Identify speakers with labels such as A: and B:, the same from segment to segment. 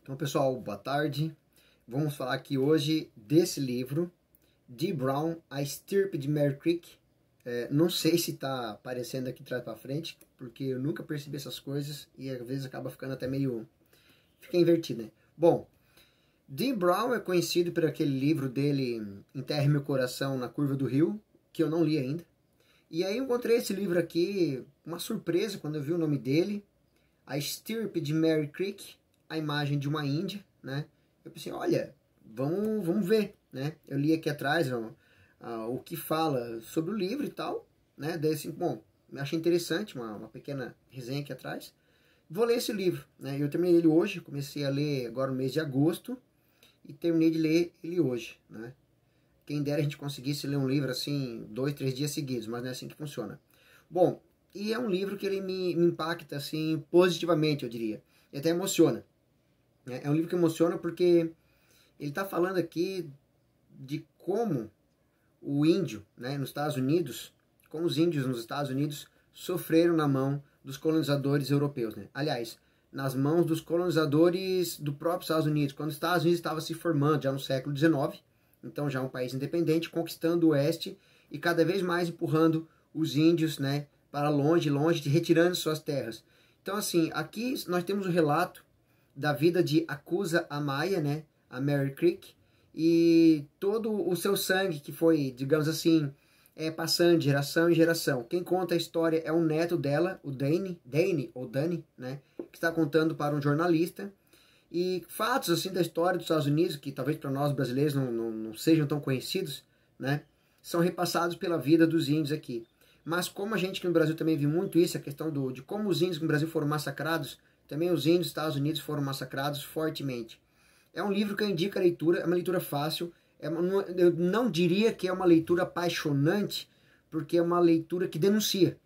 A: Então, pessoal, boa tarde. Vamos falar aqui hoje desse livro, Dee Brown, A Estirpe de Mary Creek. Não sei se está aparecendo aqui de trás para frente, porque eu nunca percebi essas coisas e às vezes acaba ficando até meio... fica invertido, né? Bom, Dee Brown é conhecido por aquele livro dele, Enterre Meu Coração na Curva do Rio, que eu não li ainda. E aí eu encontrei esse livro aqui, uma surpresa quando eu vi o nome dele, A Estirpe de Mary Creek, a imagem de uma índia, né? Eu pensei, olha, vamos ver, né? Eu li aqui atrás o que fala sobre o livro e tal, né? Daí assim, bom, eu achei interessante, uma pequena resenha aqui atrás. Vou ler esse livro, né? Eu terminei ele hoje, comecei a ler agora no mês de agosto e terminei de ler ele hoje, né? Quem dera a gente conseguisse ler um livro assim, 2, 3 dias seguidos, mas não é assim que funciona. Bom, e é um livro que ele me impacta assim positivamente, eu diria, e até emociona. É um livro que emociona porque ele está falando aqui de como o índio, né, nos Estados Unidos, como os índios nos Estados Unidos sofreram na mão dos colonizadores europeus, né? Aliás, nas mãos dos colonizadores do próprio Estados Unidos, quando os Estados Unidos estava se formando já no século XIX, então já um país independente, conquistando o oeste e cada vez mais empurrando os índios, né, para longe, retirando suas terras. Então assim, aqui nós temos o relato da vida de Acusa Amaya, né, a Mary Creek, e todo o seu sangue que foi, digamos assim, passando de geração em geração. Quem conta a história é o neto dela, o Danny, né, que está contando para um jornalista. E fatos assim da história dos Estados Unidos, que talvez para nós brasileiros não sejam tão conhecidos, né, são repassados pela vida dos índios aqui. Mas como a gente aqui no Brasil também viu muito isso, a questão de como os índios no Brasil foram massacrados, também os índios dos Estados Unidos foram massacrados fortemente. É um livro que eu indico a leitura, é uma leitura fácil, eu não diria que é uma leitura apaixonante, porque é uma leitura que denuncia.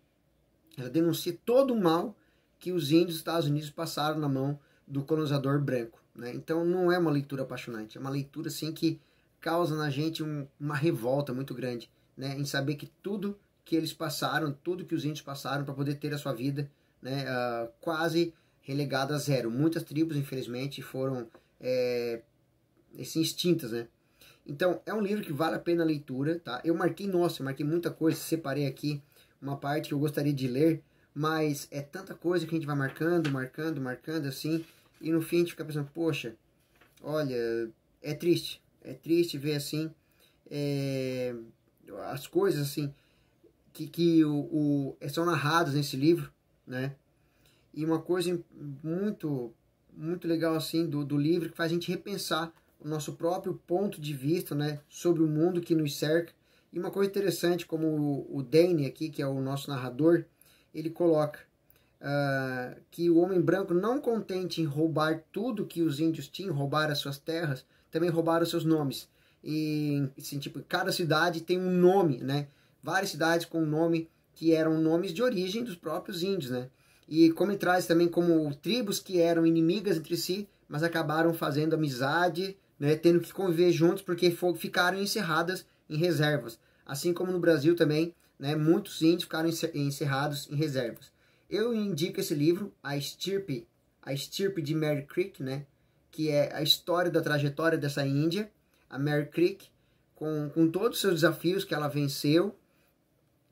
A: Ela denuncia todo o mal que os índios dos Estados Unidos passaram na mão do colonizador branco, né? Então não é uma leitura apaixonante, é uma leitura assim que causa na gente uma revolta muito grande, né? Em saber que tudo que eles passaram, tudo que os índios passaram para poder ter a sua vida, né, quase relegada a zero. Muitas tribos, infelizmente, foram assim, extintas, né? Então, é um livro que vale a pena a leitura, tá? Eu marquei muita coisa, separei aqui uma parte que eu gostaria de ler, mas é tanta coisa que a gente vai marcando, assim, e no fim a gente fica pensando, poxa, olha, é triste ver, assim, as coisas, assim, que são narradas nesse livro, né? E uma coisa muito legal assim do livro que faz a gente repensar o nosso próprio ponto de vista, né, sobre o mundo que nos cerca. E uma coisa interessante, como o Danny aqui, que é o nosso narrador, ele coloca que o homem branco, não contente em roubar tudo que os índios tinham, roubar as suas terras, também roubaram os seus nomes. E assim, tipo, cada cidade tem um nome, né? Várias cidades com um nome que eram nomes de origem dos próprios índios, né? E como ele traz também como tribos que eram inimigas entre si, mas acabaram fazendo amizade, né, tendo que conviver juntos porque ficaram encerradas em reservas. Assim como no Brasil também, né, muitos índios ficaram encerrados em reservas. Eu indico esse livro, A Estirpe de Mary Creek, né, que é a história da trajetória dessa índia, a Mary Creek, com todos os seus desafios que ela venceu,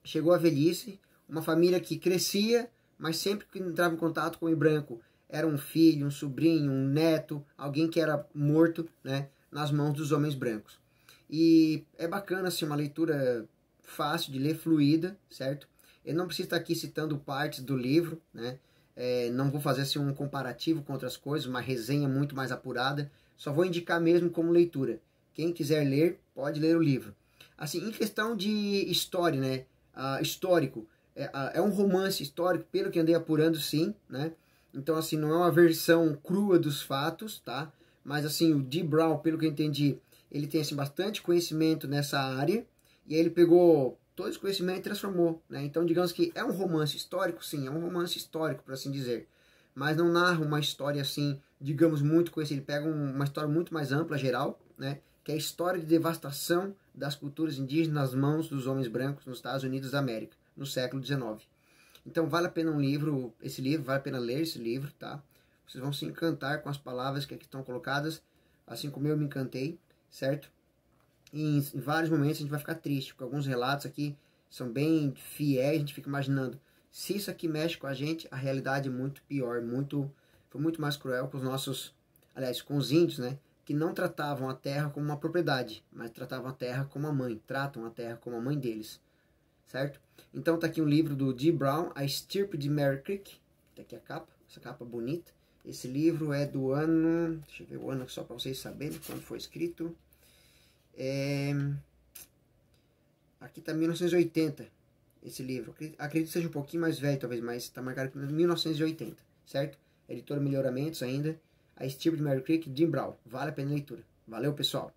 A: chegou à velhice, uma família que crescia, mas sempre que entrava em contato com o branco, era um filho, um sobrinho, um neto, alguém que era morto, né, nas mãos dos homens brancos. E é bacana, assim, uma leitura fácil de ler, fluida, certo? Eu não preciso estar aqui citando partes do livro, né? Não vou fazer assim, um comparativo com outras coisas, uma resenha muito mais apurada. Só vou indicar mesmo como leitura. Quem quiser ler, pode ler o livro. Assim, em questão de história, né? Histórico, é um romance histórico, pelo que andei apurando, sim, né? Então, assim, não é uma versão crua dos fatos, tá? Mas, assim, o Dee Brown, pelo que eu entendi, ele tem, assim, bastante conhecimento nessa área, e aí ele pegou todo esse conhecimento e transformou, né? Então, digamos que é um romance histórico, sim, é um romance histórico, por assim dizer. Mas não narra uma história, assim, digamos, muito conhecida. Ele pega uma história muito mais ampla, geral, né? Que é a história de devastação das culturas indígenas nas mãos dos homens brancos nos Estados Unidos da América, no século XIX. Então vale a pena esse livro, vale a pena ler esse livro, tá? vocês vão se encantar com as palavras que aqui estão colocadas, assim como eu me encantei, certo? E em vários momentos a gente vai ficar triste, porque alguns relatos aqui são bem fiéis, a gente fica imaginando, se isso aqui mexe com a gente, a realidade é muito pior, foi muito mais cruel com os nossos, aliás, com os índios, né? Que não tratavam a terra como uma propriedade, mas tratavam a terra como a mãe, tratam a terra como a mãe deles, certo? Então tá aqui um livro do Dee Brown, A Estirpe de Mary Creek, tá aqui a capa, essa capa bonita. Esse livro é do ano, deixa eu ver o ano só para vocês saberem quando foi escrito. Aqui tá 1980, esse livro. Acredito que seja um pouquinho mais velho, talvez, mas tá marcado aqui 1980, certo? Editora Melhoramentos ainda. A Estirpe de Mary Creek, Dee Brown. Vale a pena a leitura. Valeu, pessoal!